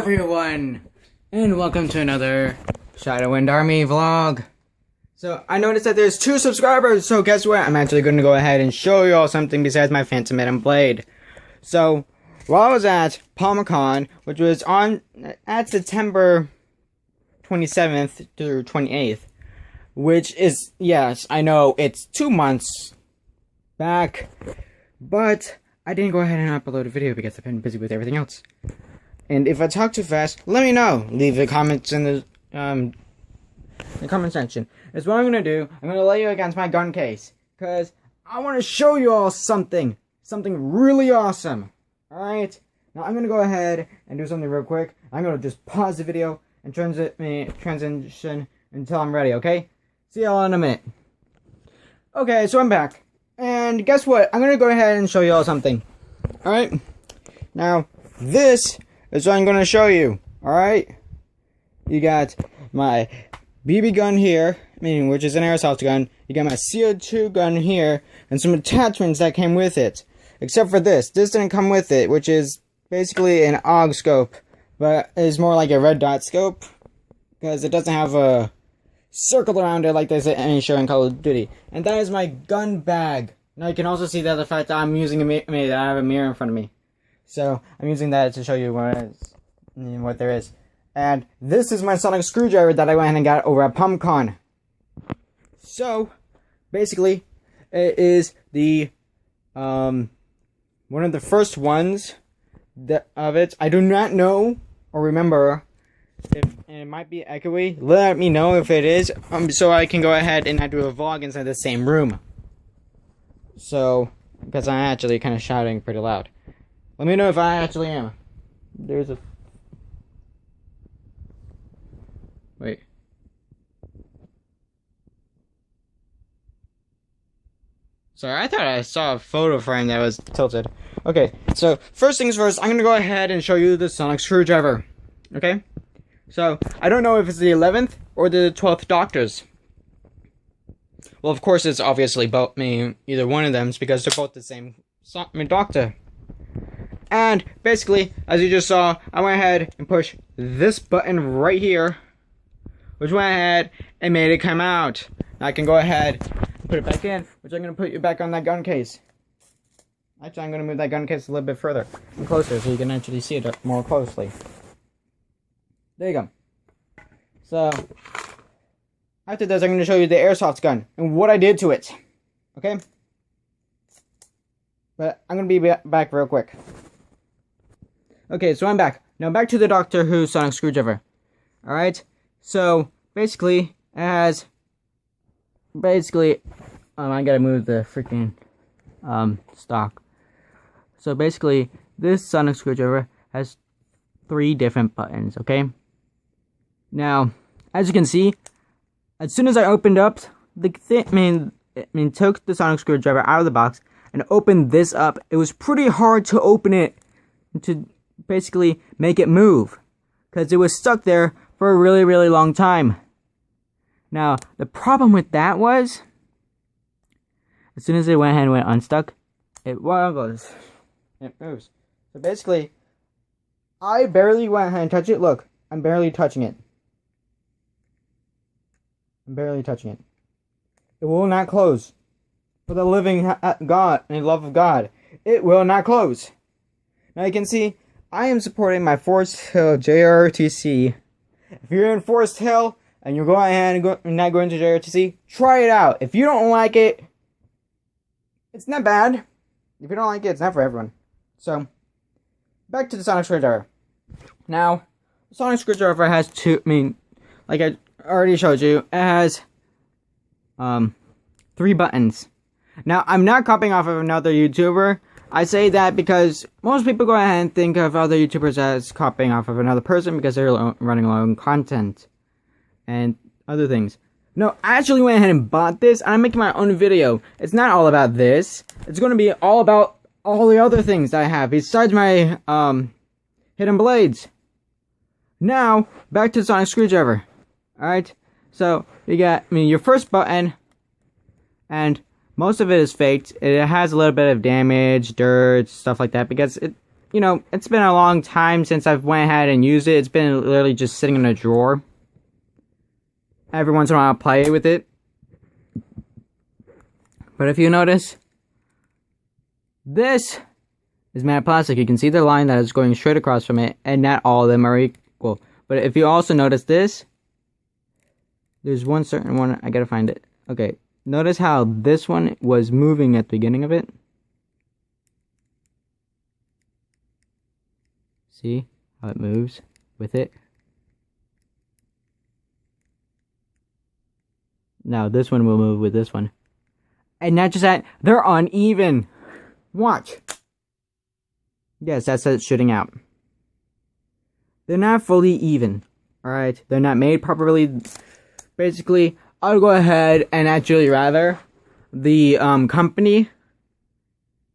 everyone, and welcome to another Shadowwind Army vlog. So, I noticed that there's 2 subscribers, so guess what? I'm actually going to go ahead and show you all something besides my Phantom Madam Blade. So, while I was at PalmaCon, which was at September 27th through 28th, which is, yes, I know, it's 2 months back, but I didn't go ahead and upload a video because I've been busy with everything else. And if I talk too fast, let me know. Leave the comments in the comment section. That's what I'm going to do. I'm going to lay you against my gun case, because I want to show you all something really awesome. Alright? Now I'm going to go ahead and do something real quick. I'm going to just pause the video and transition until I'm ready, okay? See y'all in a minute. Okay, so I'm back. And guess what? I'm going to go ahead and show you all something. Alright? Now, this is what I'm going to show you. Alright? You got my BB gun here, which is an airsoft gun. You got my CO2 gun here, and some attachments that came with it. Except for this. This didn't come with it, which is basically an AUG scope, but it's more like a red dot scope, because it doesn't have a circle around it like there's any show in Call of Duty. And that is my gun bag. Now you can also see that the fact that I'm using that I have a mirror in front of me. So I'm using that to show you what there is. And this is my sonic screwdriver that I went and got over at PalmaCon. So basically, it is the one of the first ones of it. I do not know or remember if it might be echoey. Let me know if it is, so I can go ahead and I do a vlog inside the same room. So, because I'm actually kind of shouting pretty loud. Let me know if I actually am. There's a... Wait. Sorry, I thought I saw a photo frame that was tilted. Okay, so first things first, I'm going to go ahead and show you the sonic screwdriver. Okay? So, I don't know if it's the 11th or the 12th Doctors. Well, of course, it's obviously both either one of them, because they're both the same doctor. And basically, as you just saw, I went ahead and pushed this button right here, which went ahead and made it come out. Now I can go ahead and put it back in, which I'm going to put you back on that gun case. Actually, I'm going to move that gun case a little bit further and closer so you can actually see it more closely. There you go. So, after this, I'm going to show you the airsoft gun and what I did to it. Okay? But I'm going to be back real quick. Okay, so I'm back. Now back to the Doctor Who sonic screwdriver. Alright? So, basically, it has... I gotta move the freaking stock. So basically, this sonic screwdriver has 3 different buttons, okay? Now, as you can see, as soon as I opened up the took the sonic screwdriver out of the box and opened this up, it was pretty hard to open it to basically make it move, because it was stuck there for a really, really long time. Now, the problem with that was, as soon as it went ahead and went unstuck, it woggles. It moves. So basically, I barely went ahead and touched it. Look, I'm barely touching it. I'm barely touching it. It will not close. For the living God and the love of God, it will not close. Now you can see, I am supporting my Forest Hill JROTC. If you're in Forest Hill and you're going ahead and not going to JROTC, try it out. If you don't like it, it's not bad. If you don't like it, it's not for everyone. So, back to the sonic screwdriver. Now, the sonic screwdriver has 2, like I already showed you, it has 3 buttons. Now, I'm not copying off of another YouTuber. I say that because most people go ahead and think of other YouTubers as copying off of another person because they're running low on content and other things. No, I actually went ahead and bought this, and I'm making my own video. It's not all about this. It's going to be all about all the other things that I have besides my hidden blades. Now, back to the sonic screwdriver. Alright, so you got your first button, and most of it is faked. It has a little bit of damage, dirt, stuff like that, because you know, it's been a long time since I've went ahead and used it. It's been literally just sitting in a drawer. Every once in a while I'll play with it. But if you notice, this is matte plastic. You can see the line that is going straight across from it, and not all of them are equal. But if you also notice this, there's one certain one, I gotta find it. Okay, notice how this one was moving at the beginning of it? See how it moves with it? Now this one will move with this one. And not just that, they're uneven. Watch. Yes, that's it shooting out. They're not fully even. Alright, they're not made properly. Basically, I'll go ahead and actually rather the company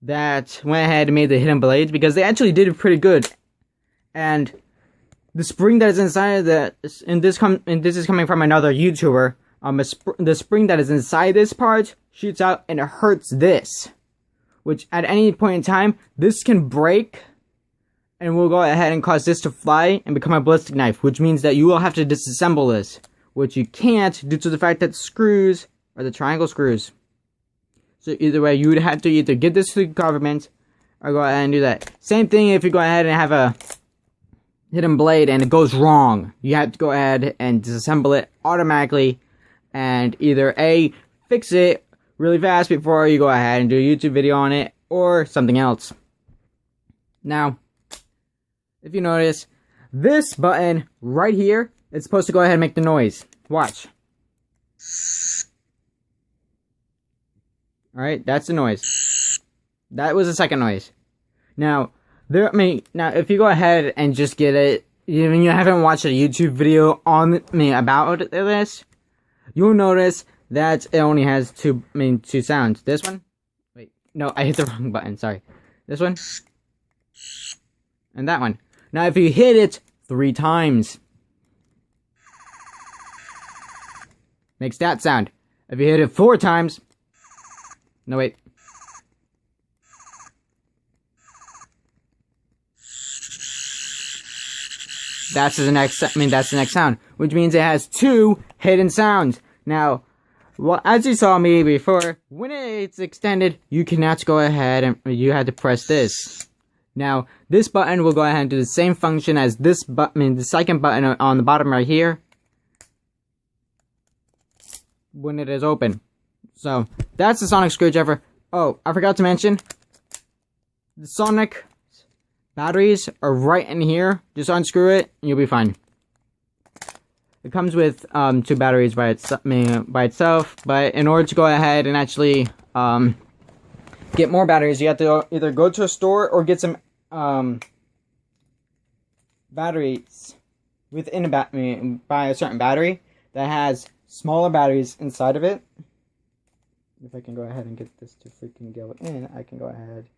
that went ahead and made the hidden blades, because they actually did it pretty good. And the spring that is inside of that, and this is coming from another YouTuber. The spring that is inside this part shoots out and it hurts this, which at any point in time this can break, and will go ahead and cause this to fly and become a ballistic knife, which means that you will have to disassemble this, which you can't due to the fact that the screws are the triangle screws. So either way, you would have to either give this to the government or go ahead and do that. Same thing if you go ahead and have a hidden blade and it goes wrong. You have to go ahead and disassemble it automatically, and either A, fix it really fast before you go ahead and do a YouTube video on it, or something else. Now, if you notice, this button right here, it's supposed to go ahead and make the noise. Watch. Alright, that's the noise. That was the second noise. Now, now if you go ahead and just get it, even you haven't watched a YouTube video on about this, you'll notice that it only has two sounds. This one, wait, no, I hit the wrong button, sorry. This one, and that one. Now if you hit it 3 times, makes that sound. If you hit it 4 times, no wait. That's the next sound, which means it has 2 hidden sounds. Now, well, as you saw me before, when it's extended, you cannot go ahead and you had to press this. Now, this button will go ahead and do the same function as this button, the second button on the bottom right here, when it is open. So, that's the sonic screwdriver. Oh, I forgot to mention, the sonic batteries are right in here. Just unscrew it, and you'll be fine. It comes with 2 batteries by itself, but in order to go ahead and actually get more batteries, you have to either go to a store or get some batteries within a buy a certain battery that has smaller batteries inside of it. If I can go ahead and get this to freaking go in, I can go ahead.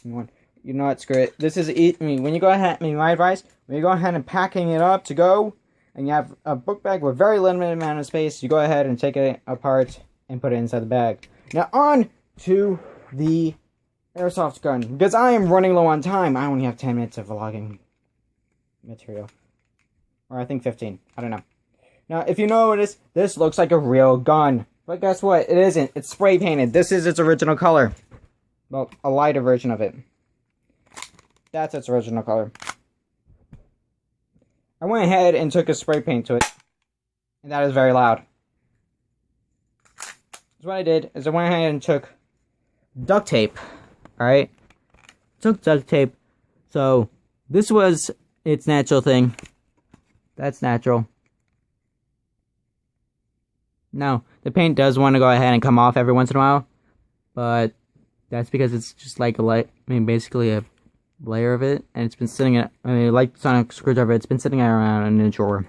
You know what? Screw it. This is when you go ahead. My advice: when you go ahead and packing it up to go, and you have a book bag with very limited amount of space, you go ahead and take it apart and put it inside the bag. Now on to the airsoft gun, because I am running low on time. I only have 10 minutes of vlogging material, or I think 15. I don't know. Now, if you notice, this looks like a real gun, but guess what? It isn't. It's spray painted. This is its original color. Well, a lighter version of it. That's its original color. I went ahead and took a spray paint to it, and that is very loud. So what I did is I went ahead and took duct tape. Alright? Took duct tape. So, this was its natural thing. That's natural. Now, the paint does want to go ahead and come off every once in a while, but that's because it's just like basically a layer of it, and it's been sitting at, like sonic screwdriver, it's been sitting around in a drawer.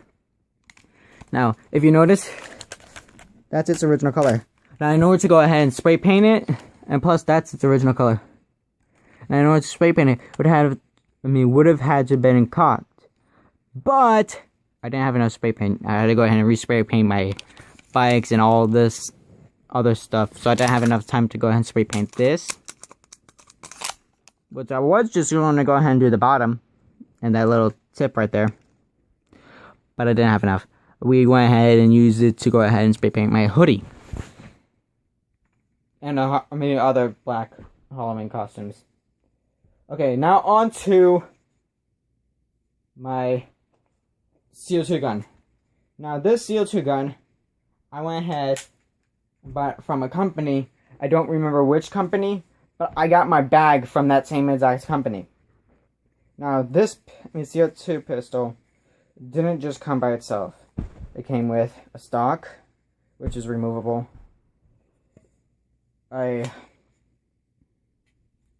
Now, if you notice, that's its original color. Now, in order to go ahead and spray paint it, and plus that's its original color. And in order to spray paint it, would have had to have been caulked. But I didn't have enough spray paint. I had to go ahead and respray paint my bikes and all this other stuff. So I didn't have enough time to go ahead and spray paint this. which I was just going to go ahead and do the bottom and that little tip right there, but I didn't have enough. We went ahead and used it to go ahead and spray paint my hoodie and other black Halloween costumes. Okay, now on to my CO2 gun. Now this CO2 gun, I went ahead and bought from a company. I don't remember which company, but I got my bag from that same exact company. Now this CO2 pistol didn't just come by itself. It came with a stock, which is removable, a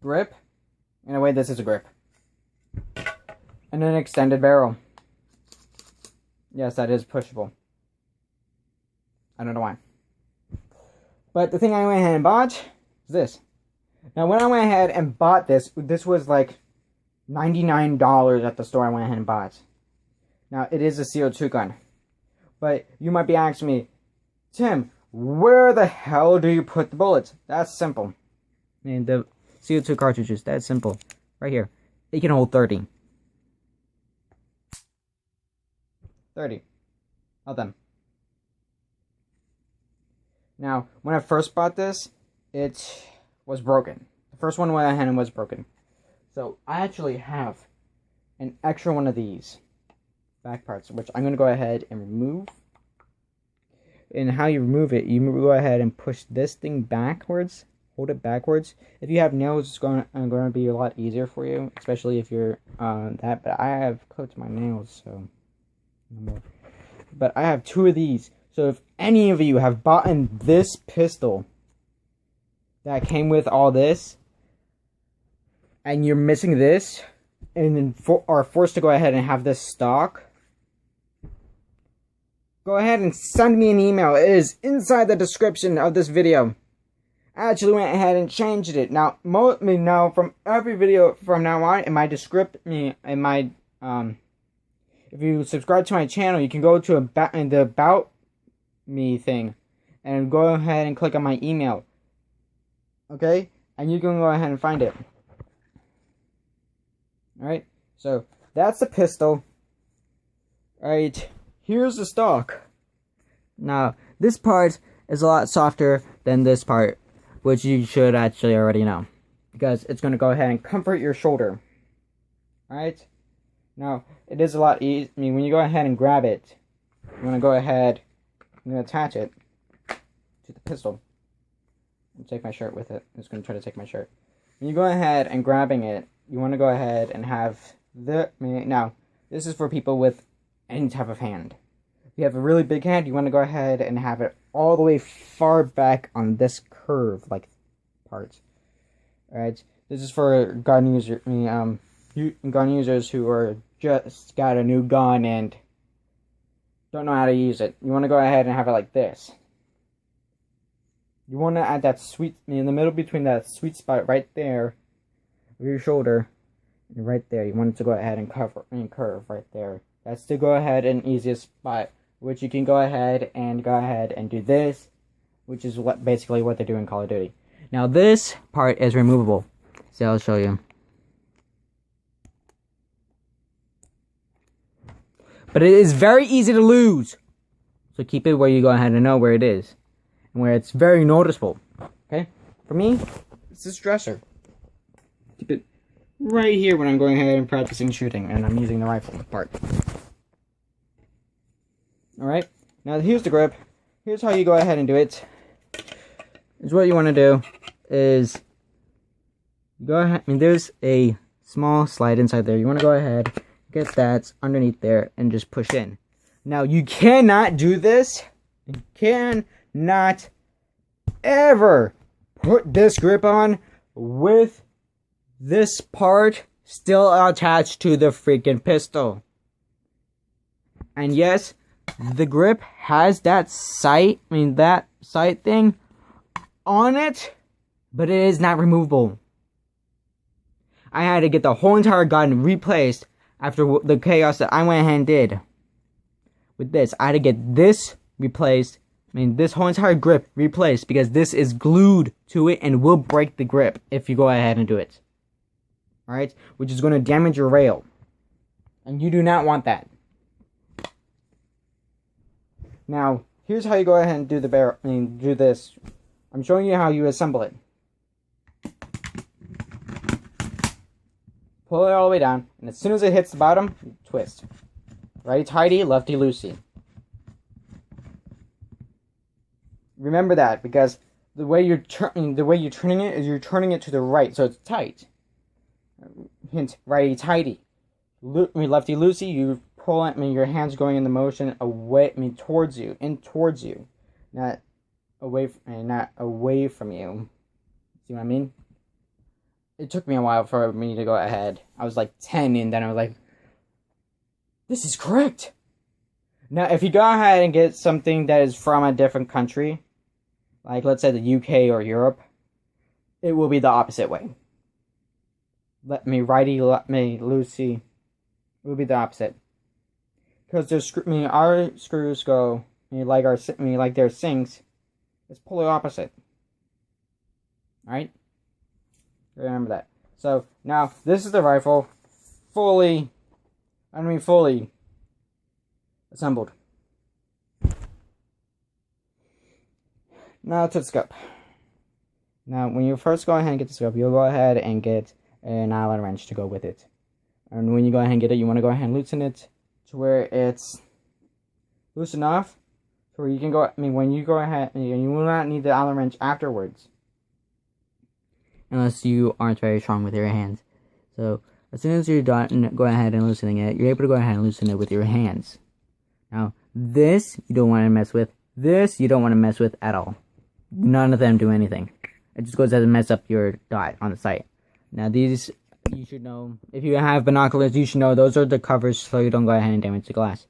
grip. In a way, this is a grip. And an extended barrel. Yes, that is pushable. I don't know why. But the thing I went ahead and bought is this. Now, when I went ahead and bought this was like $99 at the store I went ahead and bought. Now, it is a CO2 gun. But you might be asking me, Tim, where the hell do you put the bullets? That's simple. I mean, the CO2 cartridges, that's simple. Right here. It can hold 30. 30 of them. Now, when I first bought this, it was broken. The first one went ahead and was broken. So, I actually have an extra one of these back parts, which I'm going to go ahead and remove. And how you remove it, you go ahead and push this thing backwards. Hold it backwards. If you have nails, it's going to be a lot easier for you, especially if you're that. But I have coated my nails, so no more. But I have two of these. So if any of you have bought this pistol that came with all this, and you're missing this, and then are forced to go ahead and have this stock, go ahead and send me an email. It is inside the description of this video. I actually went ahead and changed it. Now, now from every video from now on, in my description, if you subscribe to my channel, you can go to the About Me thing, and go ahead and click on my email. Okay, and you can go ahead and find it. All right, so that's the pistol. All right, here's the stock. Now, this part is a lot softer than this part, which you should actually already know, because it's going to go ahead and comfort your shoulder. Alright? Now, it is a lot easier. I mean, when you go ahead and grab it, you want to go ahead and attach it to the pistol. And take my shirt with it. I'm just going to try to take my shirt. When you go ahead and grabbing it, you want to go ahead and have now, this is for people with any type of hand. If you have a really big hand, you want to go ahead and have it all the way far back on this curve, like part. Alright, this is for gun users who are just got a new gun and don't know how to use it. You want to go ahead and have it like this. You want to add that in the middle between that sweet spot right there of your shoulder, and right there. You want it to go ahead and curve right there. That's to go ahead and easiest spot, which you can go ahead and do this, which is basically what they do in Call of Duty. Now this part is removable, so I'll show you. But it is very easy to lose, so keep it where you go ahead and know where it is, and where it's very noticeable. Okay, for me, it's this dresser. Keep it right here when I'm going ahead and practicing shooting, and I'm using the rifle part. Alright, now here's the grip. Here's how you go ahead and do it. Is what you want to do is go ahead. I mean, there's a small slide inside there. You want to go ahead, get that underneath there, and just push in. Now, you cannot do this. You cannot ever put this grip on with this part still attached to the freaking pistol. And yes, the grip has that sight thing on it, but it is not removable. I had to get the whole entire gun replaced after the chaos that I went ahead and did. With this, I had to get this replaced. I mean, this whole entire grip replaced because this is glued to it and will break the grip if you go ahead and do it. Alright? Which is going to damage your rail. And you do not want that. Now, here's how you go ahead and do do this. I'm showing you how you assemble it. Pull it all the way down, and as soon as it hits the bottom, twist. Righty-tighty, lefty-loosey. Remember that, because the way you're turning it is you're turning it to the right, so it's tight. Hint: righty-tighty. Lefty-loosey, you pull it. Your hands going in the motion away. Towards you, not away. Not away from you. See what I mean? It took me a while for me to go ahead. I was like 10, and then I was like, this is correct. Now, if you go ahead and get something that is from a different country, like let's say the UK or Europe, it will be the opposite way. Righty-loosey, it will be the opposite. Because our screws go, like their sinks, it's polar opposite. Alright? Remember that. So, now, this is the rifle, fully assembled. Now to the scope. Now, when you first go ahead and get the scope, you'll go ahead and get an Allen wrench to go with it. And when you go ahead and get it, you want to go ahead and loosen it to where it's loose enough to where you can go, when you go ahead, you will not need the Allen wrench afterwards. Unless you aren't very strong with your hands. So, as soon as you're done, go ahead and loosening it, you're able to go ahead and loosen it with your hands. Now, this you don't want to mess with. This you don't want to mess with at all. None of them do anything. It just goes ahead and mess up your dot on the sight. Now, these, you should know, if you have binoculars, you should know those are the covers so you don't go ahead and damage the glass.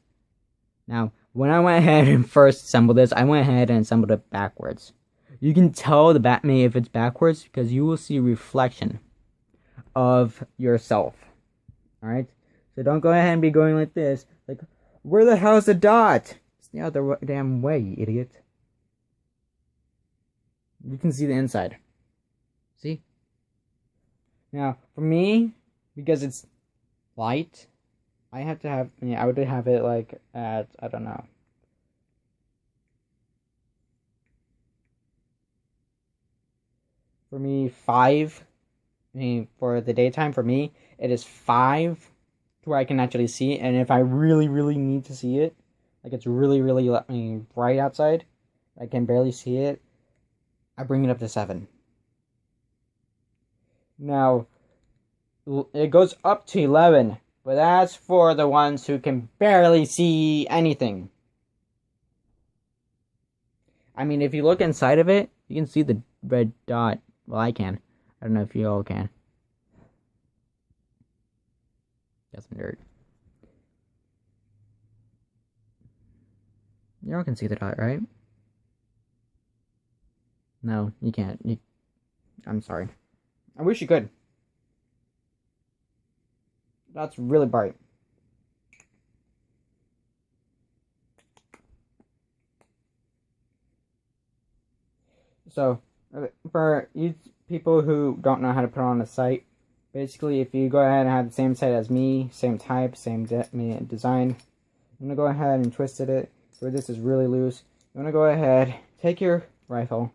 Now, when I went ahead and first assembled this, I went ahead and assembled it backwards. You can tell the Batman if it's backwards because you will see a reflection of yourself. Alright? So don't go ahead and be going like this. Like, where the hell's the dot? It's the other damn way, you idiot. You can see the inside. See? Now, for me, because it's light, I have to have, I would have it like at, I don't know. For me, 5. For the daytime, for me, it is 5 to where I can actually see it. And if I really, really need to see it, like it's really, really bright outside, I can barely see it, I bring it up to 7. Now, it goes up to 11, but that's for the ones who can barely see anything. I mean, if you look inside of it, you can see the red dot. Well, I can. I don't know if you all can. Got some dirt. You all can see the dot, right? No, you can't. I'm sorry. I wish you could. That's really bright. So, for you people who don't know how to put on a sight, basically if you go ahead and have the same sight as me, same type, same design, I'm going to go ahead and twist it where this is really loose. You want to go ahead, take your rifle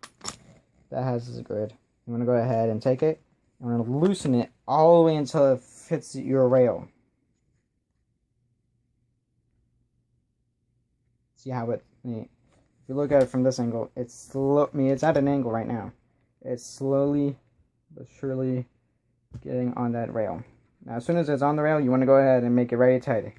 that has this grid. You want to go ahead and take it. I'm going to loosen it all the way until it fits your rail. See how it, if you look at it from this angle, it's it's at an angle right now. It's slowly but surely getting on that rail. Now, as soon as it's on the rail, you want to go ahead and make it very tight.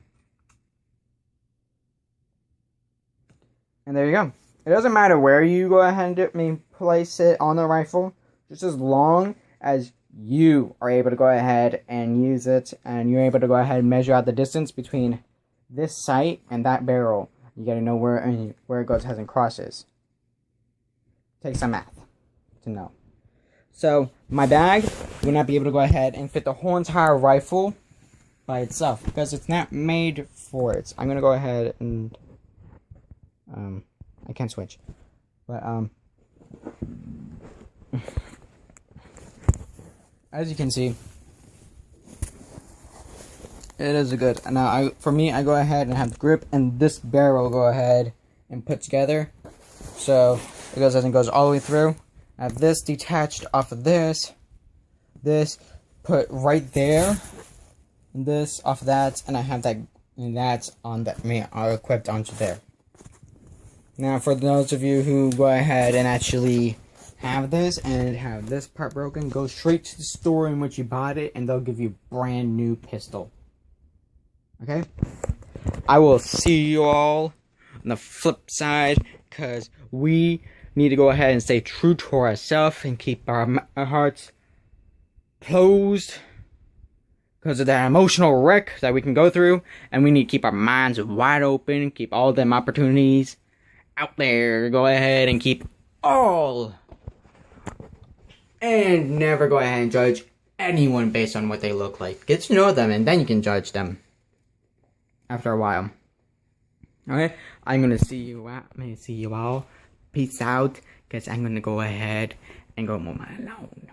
And there you go. It doesn't matter where you go ahead and place it on the rifle, just as long as you are able to go ahead and use it, and you're able to go ahead and measure out the distance between this sight and that barrel. You gotta know where it goes ahead and crosses. Take some math to know. So, my bag will not be able to go ahead and fit the whole entire rifle by itself, because it's not made for it. I'm gonna go ahead and, I can't switch, but, as you can see, It is a good. Now, for me, I go ahead and have the grip, and this barrel go ahead and put together. So it goes all the way through. I have this detached off of this. This put right there. And this off of that, and I have that, and that's on that. Are equipped onto there. Now, for those of you who go ahead and actually have this and have this part broken, go straight to the store in which you bought it, and they'll give you a brand new pistol. Okay? I will see you all on the flip side, because we need to go ahead and stay true to ourselves and keep our hearts closed because of that emotional wreck that we can go through, and we need to keep our minds wide open, keep all them opportunities out there. Go ahead and keep all, and never go ahead and judge anyone based on what they look like. Get to know them, and then you can judge them after a while. Okay, I'm gonna see you out. I'm gonna see you all. Peace out, because I'm gonna go ahead and go mow my lawn.